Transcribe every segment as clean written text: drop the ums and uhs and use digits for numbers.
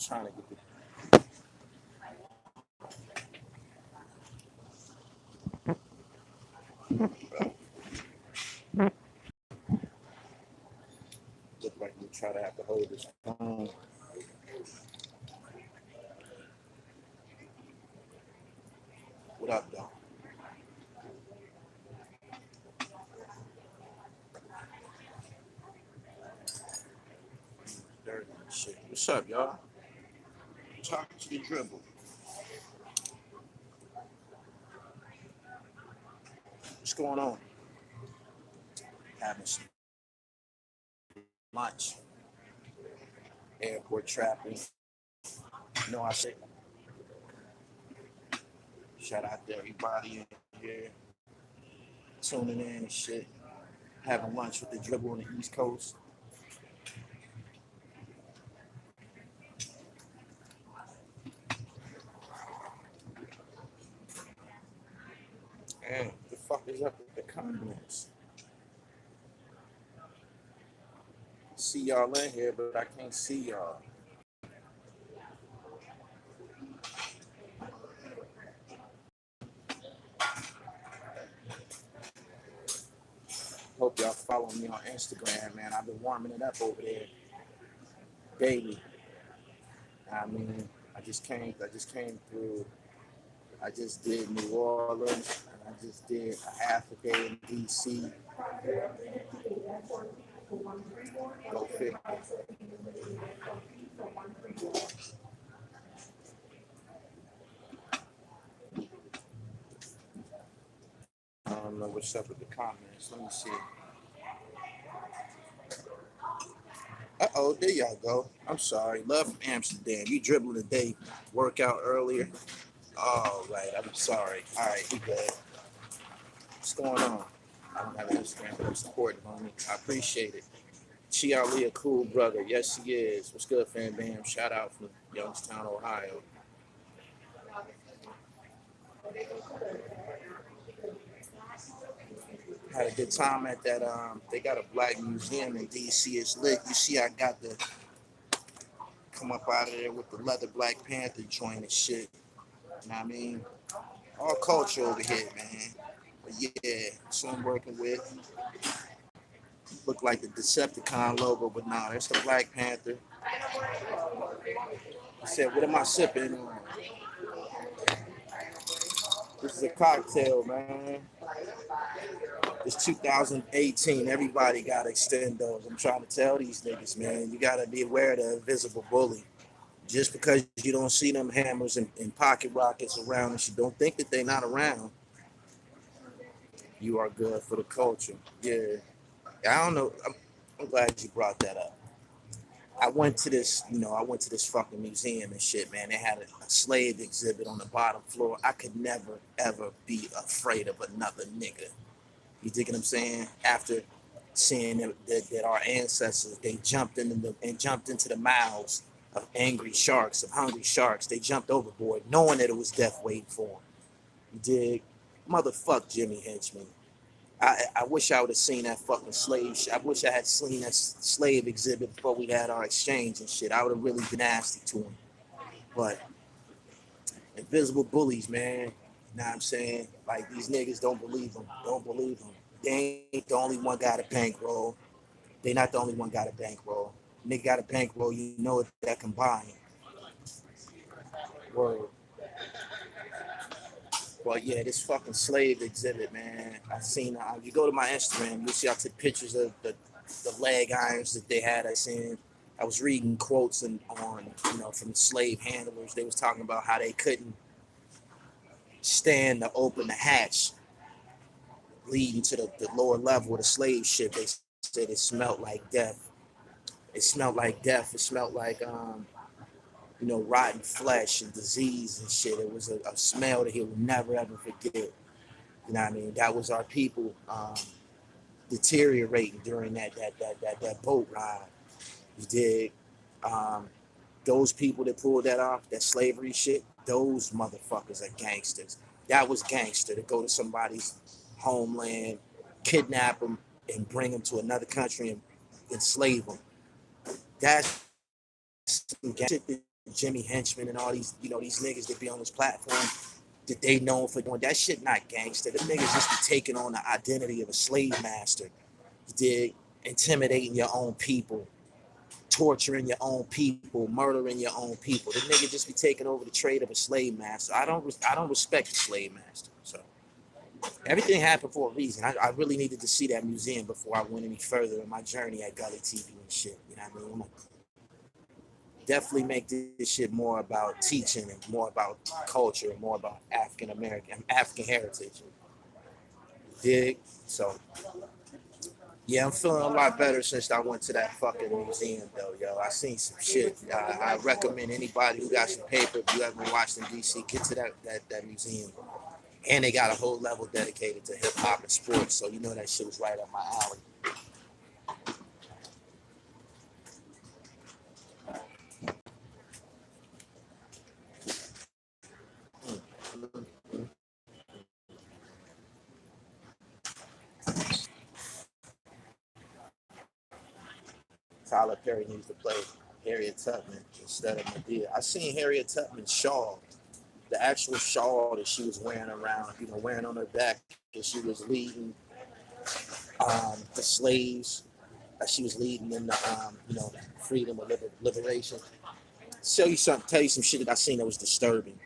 trying to get look like you try to have to hold this phone. What up, though? Dirty shit. What's up, y'all? Talking to the dribble. What's going on? Having some lunch. Airport trapping. You know, I say, shout out to everybody in here tuning in and shit. Having lunch with the dribble on the East Coast. And the fuck is up with the comments? See y'all in here, but I can't see y'all. Hope y'all follow me on Instagram, man. I've been warming it up over there daily. I mean, I just came through. I just did New Orleans, and I just did a half a day in DC. Go figure. I don't know what's up with the comments. Let me see. Uh-oh, there y'all go. I'm sorry. Love from Amsterdam. You dribbling today. Workout earlier. All right. I'm sorry. All right, we good. What's going on? I don't have an Instagram, but I'm supporting, homie. I appreciate it. Chi Ali, a cool brother. Yes, he is. What's good, fam bam? Shout out from Youngstown, Ohio. Had a good time at that. They got a black museum in DC. It's lit. You see, I got to come up out of there with the leather Black Panther joint and shit. You know what I mean? All culture over here, man. But yeah, so I'm working with. Look like the Decepticon logo, but nah, that's the Black Panther. I said, what am I sipping? This is a cocktail, man. It's 2018. Everybody got extendos. I'm trying to tell these niggas, man, you gotta be aware of the invisible bully. Just because you don't see them hammers and pocket rockets around and you don't think that they're not around, you are good for the culture. Yeah. I don't know. I'm glad you brought that up. I went to this fucking museum and shit, man. They had a slave exhibit on the bottom floor. I could never, ever be afraid of another nigga. You dig what I'm saying? After seeing that our ancestors, they jumped into the mouths of angry sharks, of hungry sharks. They jumped overboard, knowing that it was death waiting for them. You dig? Motherfuck Jimmy Henchman. I wish I would have seen that fucking slave shit. I wish I had seen that slave exhibit before we had our exchange and shit. I would have really been nasty to him. But invisible bullies, man. You know what I'm saying? Like, these niggas don't believe them. Don't believe them. They ain't the only one got a bankroll. They not the only one got a bankroll. Nigga got a bankroll, you know it, that combined. Word. But yeah, this fucking slave exhibit, man. I seen. You go to my Instagram, you see I took pictures of the leg irons that they had. I was reading quotes from slave handlers. They was talking about how they couldn't stand to open the hatch leading to the lower level of the slave ship. They said it smelled like death. It smelled like death. It smelled like rotten flesh and disease and shit. It was a smell that he would never ever forget. You know what I mean? That was our people deteriorating during that boat ride. You dig? Those people that pulled that off, that slavery shit, those motherfuckers are gangsters. That was gangster to go to somebody's homeland, kidnap them, and bring them to another country and enslave them. That's some shit that Jimmy Henchman and all these, these niggas that be on this platform that they known for doing that shit, not gangster. The niggas just be taking on the identity of a slave master. You dig? Intimidating your own people, torturing your own people, murdering your own people. The nigga just be taking over the trade of a slave master. I don't respect the slave master. So everything happened for a reason. I really needed to see that museum before I went any further in my journey at Gully TV and shit. You know what I mean? I'm gonna definitely make this shit more about teaching and more about culture and more about African heritage. Dig? So yeah, I'm feeling a lot better since I went to that fucking museum, though, yo. I seen some shit. I recommend anybody who got some paper, if you haven't watched in DC, get to that museum. And they got a whole level dedicated to hip hop and sports, so you know that shit was right up my alley. Tyler Perry needs to play Harriet Tubman instead of Medea. I seen Harriet Tubman's shawl, the actual shawl that she was wearing around, wearing on her back, and she was leading the slaves. She was leading in the, freedom or liberation. Tell you some shit that I seen that was disturbing.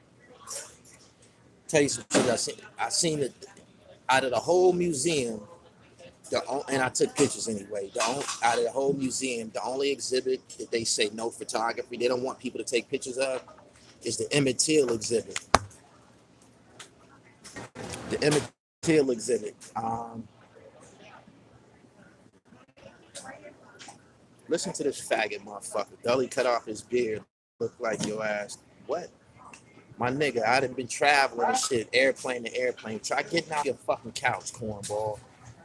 Tell you some shit that I seen that out of the whole museum, and I took pictures anyway. Out of the whole museum, the only exhibit that they say no photography, they don't want people to take pictures of, is the Emmett Till exhibit. The Emmett Till exhibit. Listen to this faggot motherfucker. Gully cut off his beard. Look like your ass. What? My nigga, I done been traveling and shit, airplane to airplane. Try getting out your fucking couch, cornball.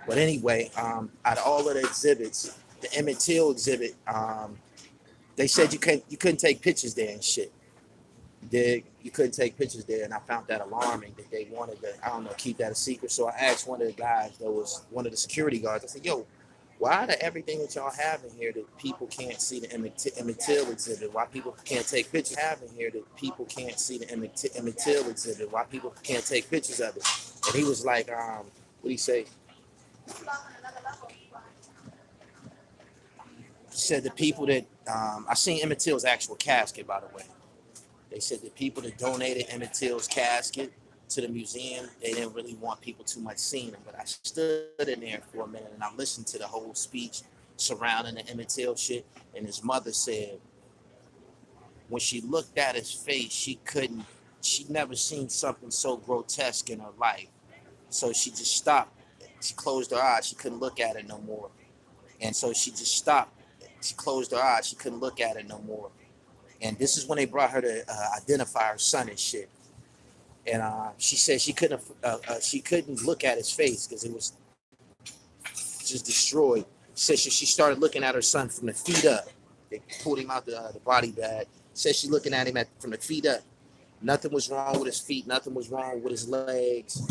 But anyway, out of all of the exhibits, the Emmett Till exhibit, they said you couldn't take pictures there and shit. You couldn't take pictures there, and I found that alarming that they wanted to, keep that a secret. So I asked one of the guys that was one of the security guards, I said, yo, why do everything that y'all have in here that people can't see the Emmett Till exhibit? Why people can't take pictures have in here that people can't see the Emmett Till exhibit? Why people can't take pictures of it? And he was like, what do he say? He said the people that, I seen Emmett Till's actual casket, by the way. They said the people that donated Emmett Till's casket to the museum, they didn't really want people too much seeing him. But I stood in there for a minute and I listened to the whole speech surrounding the Emmett Till shit. And his mother said when she looked at his face, she'd never seen something so grotesque in her life. So she just stopped. She closed her eyes. She couldn't look at it no more. And so she just stopped. She closed her eyes. She couldn't look at it no more. And this is when they brought her to identify her son and shit. And she said she couldn't look at his face because it was just destroyed. She said she started looking at her son from the feet up. They pulled him out the body bag. Said she looking at him from the feet up. Nothing was wrong with his feet. Nothing was wrong with his legs.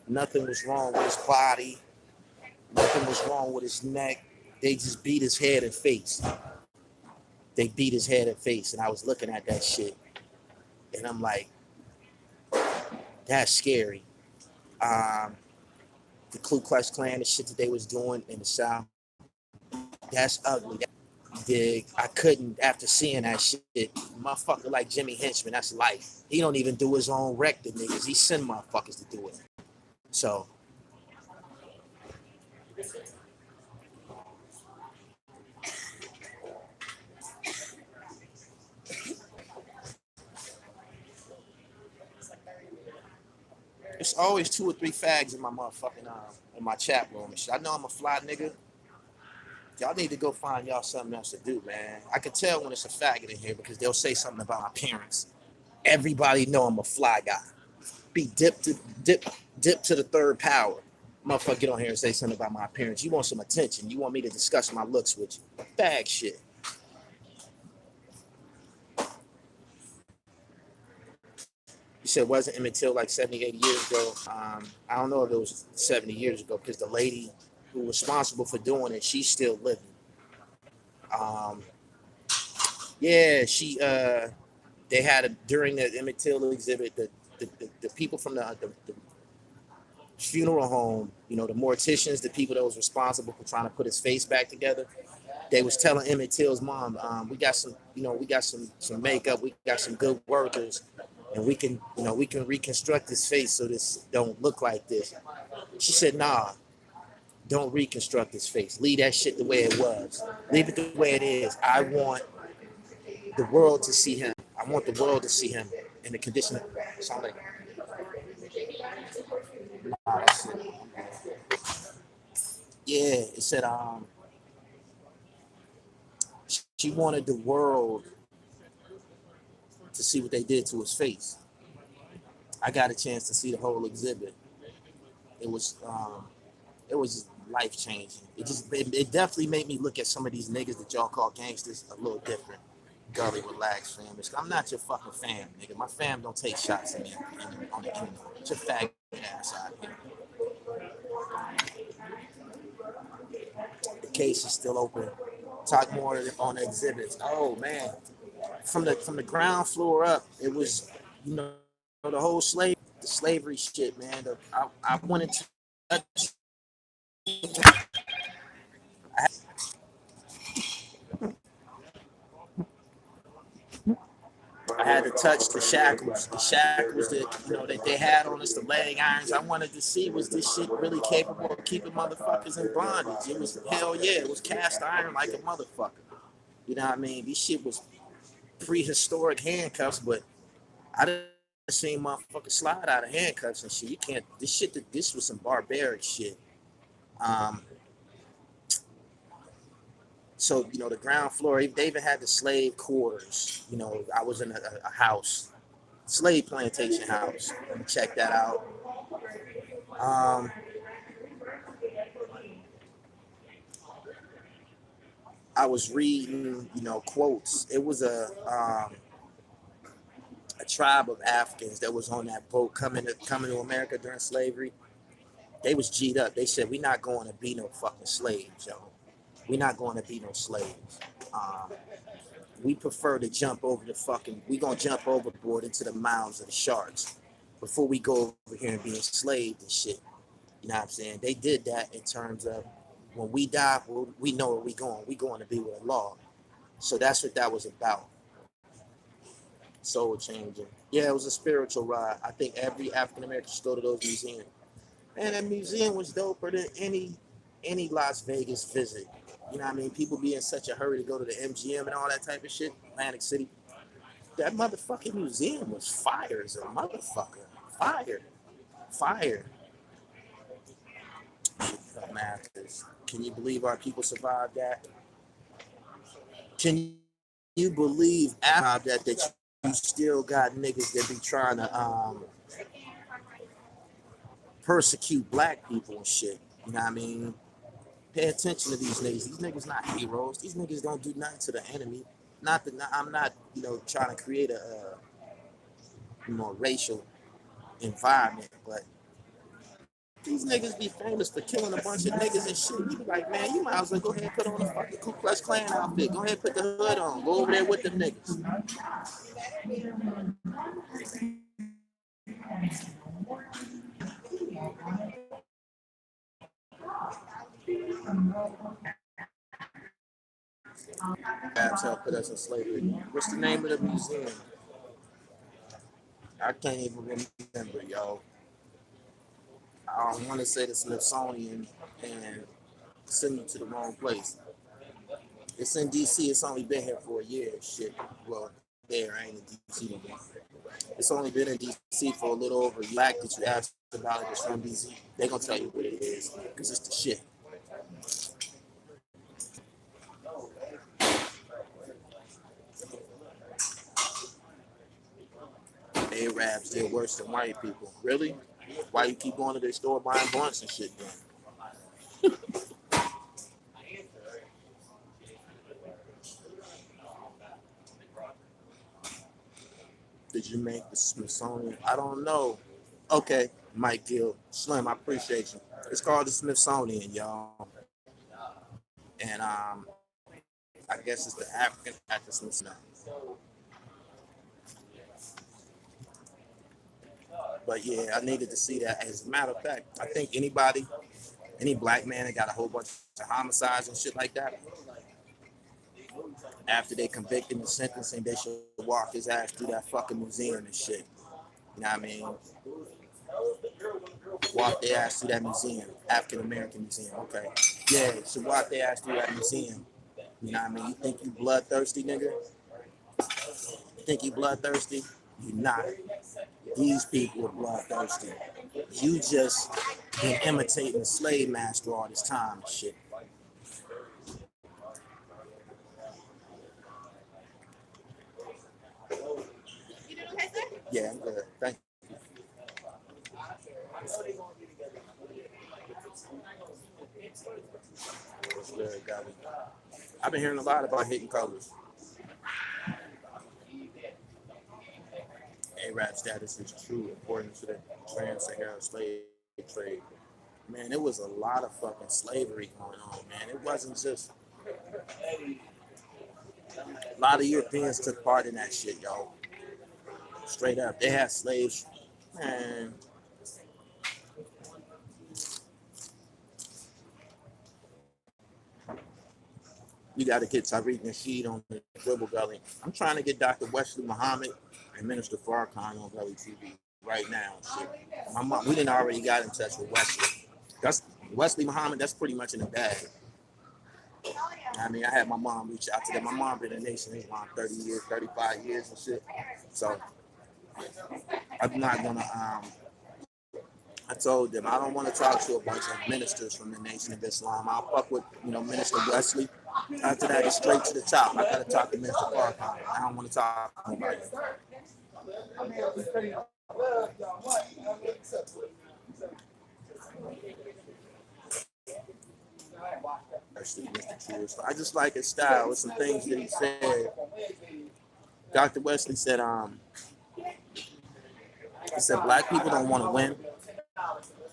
Nothing was wrong with his body. Nothing was wrong with his neck. They just beat his head and face. They beat his head and face. And I was looking at that shit. And I'm like, that's scary. The Ku Klux Klan, the shit that they was doing in the South, that's ugly. I couldn't, after seeing that shit, motherfucker like Jimmy Henchman, that's life. He don't even do his own wreck to niggas. He send motherfuckers to do it. So, it's always 2 or 3 fags in my motherfucking in my chat room and shit. I know I'm a fly nigga. Y'all need to go find y'all something else to do, man. I can tell when it's a faggot in here because they'll say something about my appearance. Everybody know I'm a fly guy. Be dip to the third power. Motherfucker, get on here and say something about my appearance. You want some attention. You want me to discuss my looks with you. Fag shit. You said wasn't Emmett Till like 70, 80 years ago? I don't know if it was 70 years ago because the lady who was responsible for doing it, she's still living. Yeah, she they had during the Emmett Till exhibit, the people from the funeral home, you know, the morticians, the people that was responsible for trying to put his face back together, they was telling Emmett Till's mom, we got some, you know, we got some makeup, we got some good workers, and we can, you know, we can reconstruct his face so this don't look like this. She said, nah, don't reconstruct his face. Leave that shit the way it was. Leave it the way it is. I want the world to see him. I want the world to see him in the condition of something. Yeah, it said she wanted the world to see what they did to his face. I got a chance to see the whole exhibit. It was life changing. It definitely made me look at some of these niggas that y'all call gangsters a little different. Gully, relax, fam. I'm not your fucking fam, nigga. My fam don't take shots at me on the internet. Get your faggot ass out of here. The case is still open. Talk more on the exhibits. Oh man, from the ground floor up, it was, you know, the whole the slavery shit, man. I wanted to touch. I had to touch the shackles that, you know, that they had on us, the leg irons. I wanted to see, was this shit really capable of keeping motherfuckers in bondage? It was, hell yeah, it was cast iron like a motherfucker. You know what I mean? This shit was prehistoric handcuffs, but I didn't see motherfuckers slide out of handcuffs and shit. You can't. This was some barbaric shit. So, you know, the ground floor, they even had the slave quarters. You know, I was in a house, slave plantation house. Let me check that out. I was reading, you know, quotes. It was a tribe of Africans that was on that boat coming to America during slavery. They was G'd up. They said, "We're not going to be no fucking slaves, yo. We're not going to be no slaves. We prefer to jump over we gonna jump overboard into the mouths of the sharks before we go over here and be enslaved and shit." You know what I'm saying? They did that in terms of when we die, we know where we going. We going to be with Allah. So that's what that was about. Soul changing. Yeah, it was a spiritual ride. I think every African American should go to those museums. Man, that museum was doper than any Las Vegas visit. You know what I mean? People be in such a hurry to go to the MGM and all that type of shit. Atlantic City. That motherfucking museum was fire as a motherfucker. Fire. Fire. Masters. Can you believe our people survived that? Can you believe after that you still got niggas that be trying to persecute black people and shit? You know what I mean? Pay attention to these niggas. These niggas not heroes. These niggas don't do nothing to the enemy. I'm not, you know, trying to create a you know, racial environment, but these niggas be famous for killing a bunch of niggas and shit. You be like, man, you might as well go ahead and put on a fucking Ku Klux Klan outfit. Go ahead and put the hood on. Go over there with them niggas. That's how put us in slavery. What's the name of the museum? I can't even remember, y'all. I want to say the Smithsonian and send you to the wrong place. It's in DC. It's only been here for a year. Shit. Well, I ain't in DC no more. It's only been in DC for a little over a year. Black that you asked about it is from DC. They gonna tell you what it is because it's the shit. Arabs did worse than white people. Really? Why you keep going to their store buying blunts and shit then? Did you make the Smithsonian? I don't know. Okay, Mike Gill. Slim, I appreciate you. It's called the Smithsonian, y'all. And I guess it's the African at the Smithsonian. But yeah, I needed to see that. As a matter of fact, I think any black man that got a whole bunch of homicides and shit like that, after they convict him and sentence him, they should walk his ass through that fucking museum and shit. You know what I mean? Walk their ass through that museum, African American museum. Okay, yeah, should walk their ass through that museum. You know what I mean? You think you bloodthirsty, nigga? You think you bloodthirsty? You not. These people are bloodthirsty. You just been imitating the slave master all this time and shit. Yeah, I'm good. Thank you. What's good, Gully? I've been hearing a lot about Hidden Colors. Arab status is true according to the trans-Saharan slave trade. Man, there was a lot of fucking slavery going on, man. It wasn't just a lot of Europeans took part in that shit, yo. Straight up, they had slaves. Man, you got to get Tariq Nasheed on the dribble, Gully. I'm trying to get Dr. Wesley Muhammad and Minister Farrakhan on Gully TV right now. Shit. My mom, we didn't already got in touch with Wesley. That's Wesley Muhammad. That's pretty much in the bag. I mean, I had my mom reach out to them. My mom been in the nation around 30 years, 35 years and shit. So I'm not gonna. I told them I don't want to talk to a bunch of ministers from the Nation of Islam. I'll fuck with Minister Wesley. After that, it's straight to the top. I gotta talk to Minister Farrakhan. I don't want to talk to nobody. I just like his style. With some things that he said. Dr. Wesley said, he said black people don't want to win.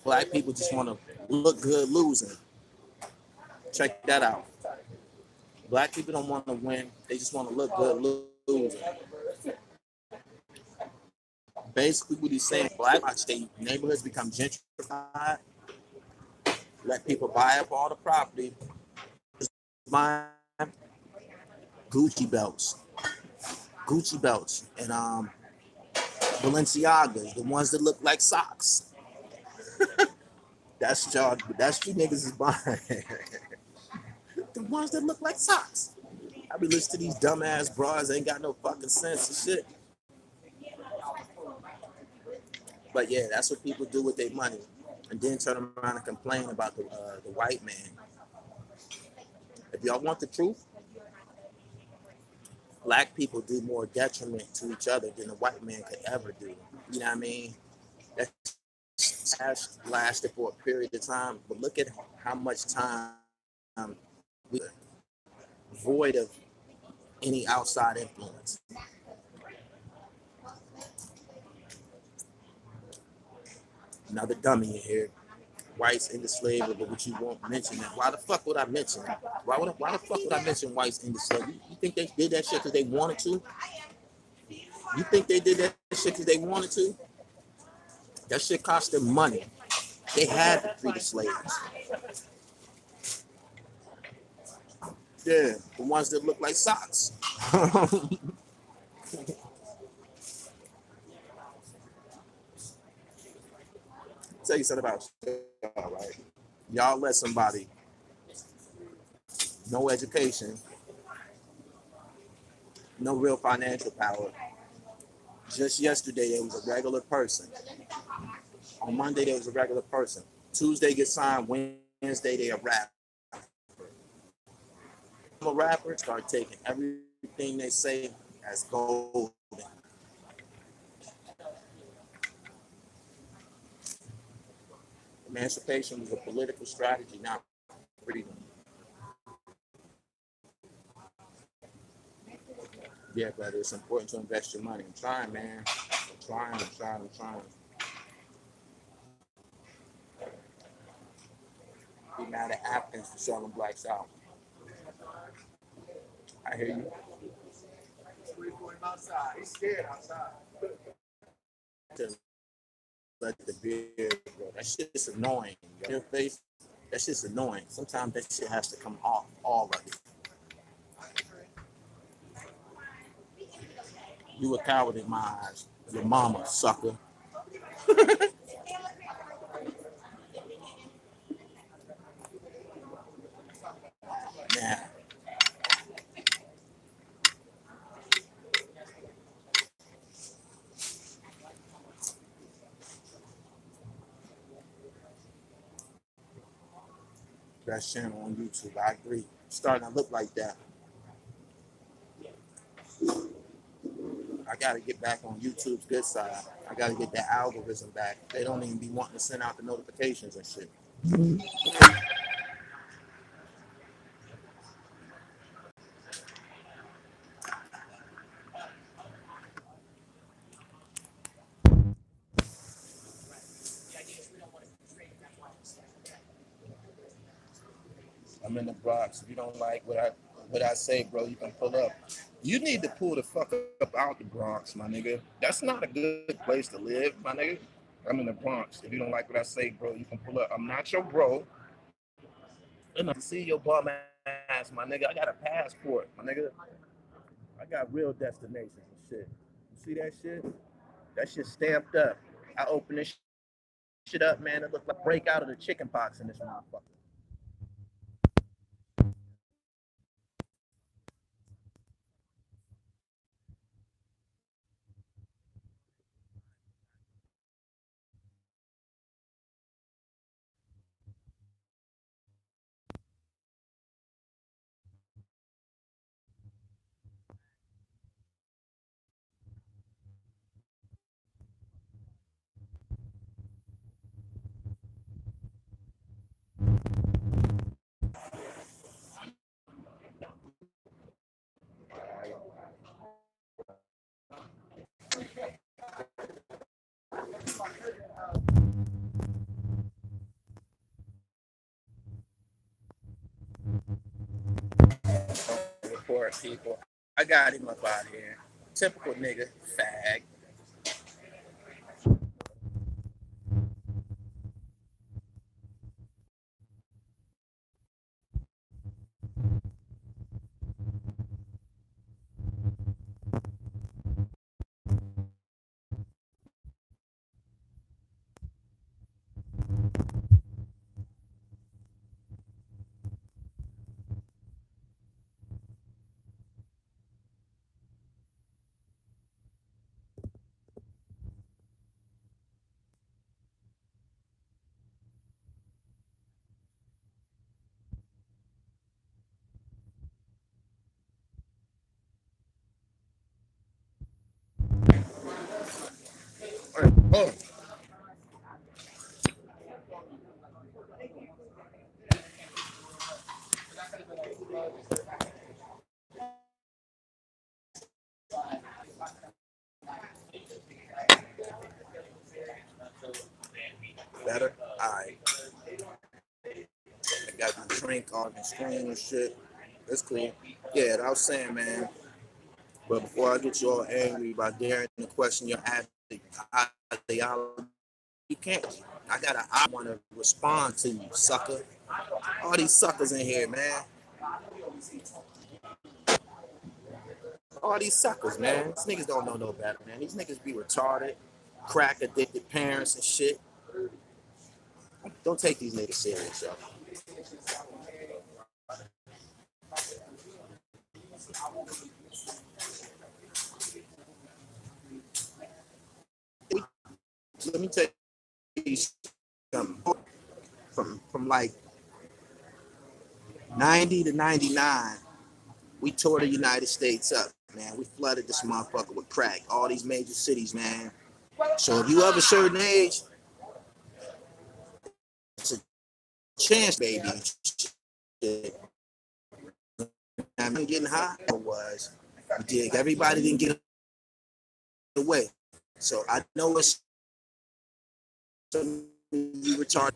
Black people just want to look good losing. Check that out. Black people don't want to win. They just want to look good losing. Basically, what he's saying, black state neighborhoods become gentrified. Let people buy up all the property. Buy Gucci belts, and Balenciagas, the ones that look like socks. That's y'all. That's you niggas is buying. The ones that look like socks. I be listening to these dumbass bras, ain't got no fucking sense and shit. But yeah, that's what people do with their money, and then turn around and complain about the white man. If y'all want the truth, black people do more detriment to each other than the white man could ever do. You know what I mean? That has lasted for a period of time, but look at how much time we void of any outside influence. Another dummy in here. Whites into slavery, but what you won't mention that. Why the fuck would I mention that? Why the fuck would I mention whites into slavery? You think they did that shit because they wanted to? You think they did that shit because they wanted to? That shit cost them money. They had to free the slaves. Yeah, the ones that look like socks. Tell you something about y'all, right? Y'all let somebody, no education, no real financial power. Just yesterday, there was a regular person. On Monday, there was a regular person. Tuesday, get signed. Wednesday, they a rapper. I'm a rapper. Start taking everything they say as gold. Emancipation was a political strategy, not freedom. Yeah, brother, it's important to invest your money. I'm trying, man. I'm trying. Be mad at Africans for selling blacks out. I hear you. He's scared outside. let the beard grow. That shit's annoying. Your face, that shit's annoying. Sometimes that shit has to come off, all of it. You a coward in my eyes. Your mama, sucker. Nah. That channel on YouTube, I agree. It's starting to look like that. I gotta get back on YouTube's good side. I gotta get that algorithm back. They don't even be wanting to send out the notifications and shit. I'm in the Bronx. If you don't like what I say, bro, you can pull up. You need to pull the fuck up out the Bronx, my nigga. That's not a good place to live, my nigga. I'm in the Bronx. If you don't like what I say, bro, you can pull up. I'm not your bro. Enough to see your bum ass, my nigga. I got a passport, my nigga. I got real destinations and shit. You see that shit? That shit stamped up. I open this shit up, man. It looked like break out of the chicken pox in this motherfucker. Report people. I got him up out here. Typical nigga, fag. Oh, better? Alright. I got my drink on the screen and shit. That's cool. Yeah, I was saying, man. But before I get you all angry by daring to question your ideology, you can't. I want to respond to you, sucker. All these suckers in here, man. All these suckers, man. These niggas don't know no better, man. These niggas be retarded, crack addicted parents and shit. Don't take these niggas serious, yo. Let me tell you something. From like 90 to 99, we tore the United States up, man. We flooded this motherfucker with crack. All these major cities, man. So if you of a certain age, it's a chance, baby. I'm getting high. It was. You dig? Everybody didn't get away. So I know it's you retarded.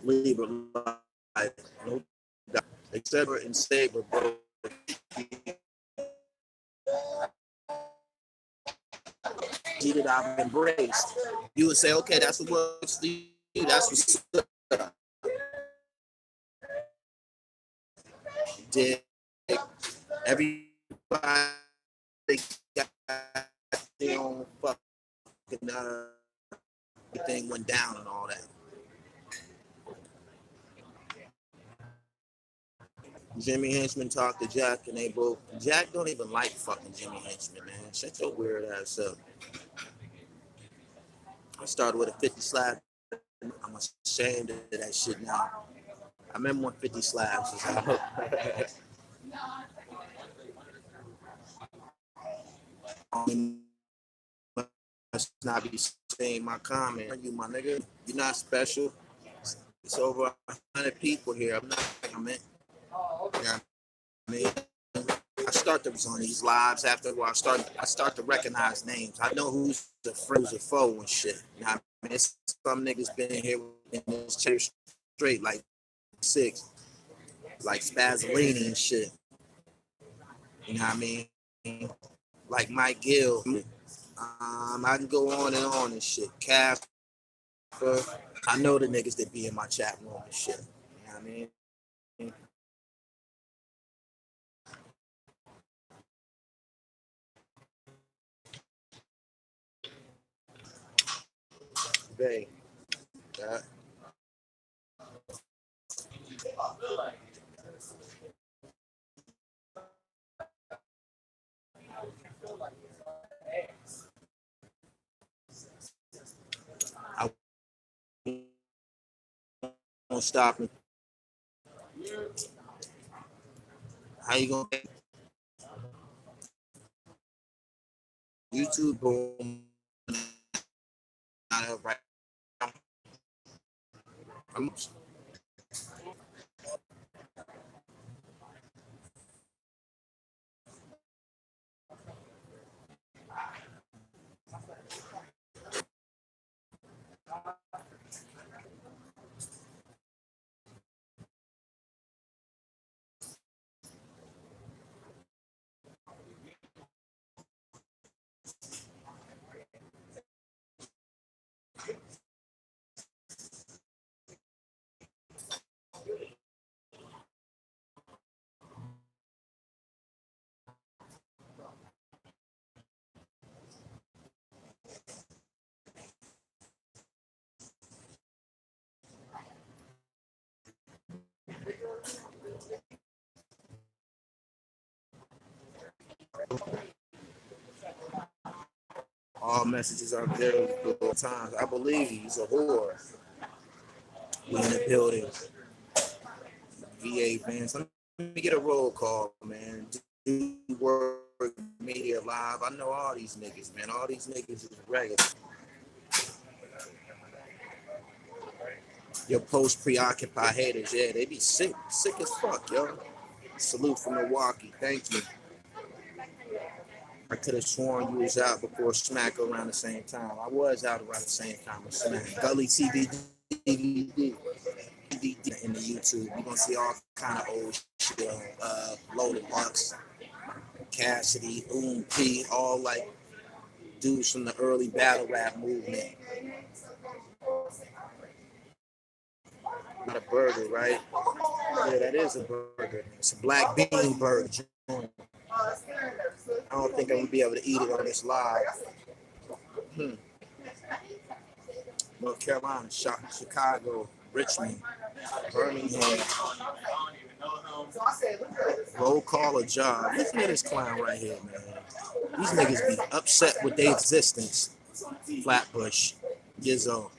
Leave it life. No doubt. Except for in Saber, bro. That I've embraced. You would say, okay, that's what works for you. That's what's up. Did everybody got their own fucking thing went down and all that. Jimmy Henchman talked to Jack and they both. Jack don't even like fucking Jimmy Henchman, man. Shut your weird ass up. I started with a 50 slap. I'm ashamed of that shit now. I remember when 50 slaps was out. Must not be saying my comment. You, my nigga, you're not special. It's over 100 people here. I'm not. I mean, you know I mean, I start to on these lives after a while. I start to recognize names. I know who's a friend, who's a foe and shit. You know what I mean? It's some niggas been here in this church straight like 6, like Spazzolini and shit. You know what I mean? Like Mike Gill. I can go on and shit. Casper. I know the niggas that be in my chat room and shit. You know what I mean? Bay. Yeah. I won't stop me. How you gonna YouTube boom right now? All messages are very good times. I believe he's a whore. We in the building. VA fans. Let me get a roll call, man. Do work media live. I know all these niggas, man. All these niggas is regular. Your post preoccupied haters, yeah, they be sick as fuck, yo. Salute from Milwaukee. Thank you. I could have sworn you was out before Smack around the same time. I was out around the same time as Smack. Gully TV DVD in the YouTube. You're gonna see all kind of old shit. Loaded Lux, Cassidy, P, all like dudes from the early battle rap movement. Not a burger, right? Yeah, that is a burger. It's a black bean burger. I don't think I'm gonna be able to eat it on this live. North Carolina, Chicago, Richmond, Birmingham. Roll call a job. Listen to this clown right here, man. These niggas be upset with their existence. Flatbush, Gizzo.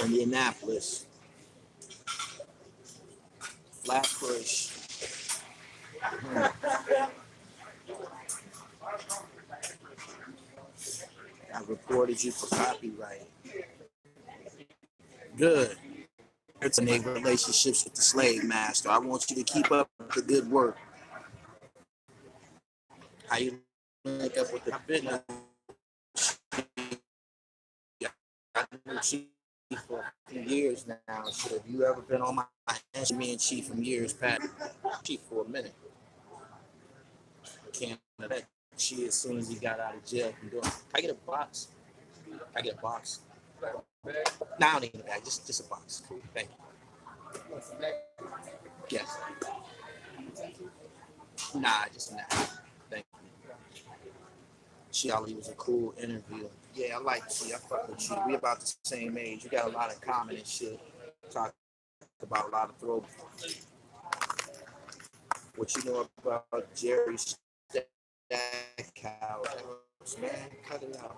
Indianapolis, Flatbush. I reported you for copyright. Good. It's in their relationships with the slave master. I want you to keep up the good work. How you link up with the business? I knew Chief for a few years now. Shit, have you ever been on my hands? Me and Chief from years past. Chief for a minute. Can't that shit as soon as he got out of jail. Can I get a box? I get a box. Nah, I don't need a bag. Just a box. Cool. Thank you. Yes. Nah, just a nap. Thank you. She was a cool interview. Yeah, I like you. I fuck with you. We about the same age. You got a lot of common and shit. Talk about a lot of throw. What you know about Jerry Stackhouse? Man, cut it out.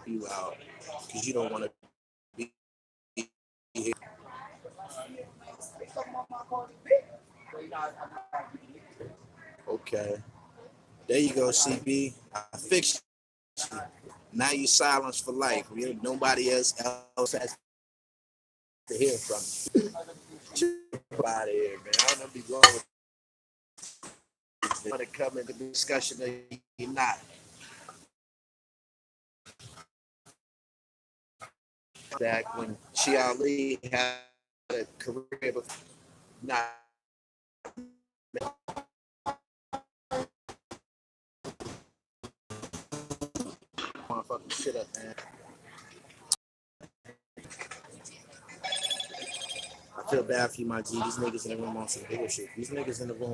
You out because you don't want to be here. Okay. There you go, CB. I fixed you. Now you silenced for life. Nobody else has to hear from you. Get out of here, man. I don't know if you're going with want to come into discussion or you're not. Back when Chi had a career before, not motherfucking shit up, man. I feel bad for you, my G. These niggas in the room on some bullshit. These niggas in the room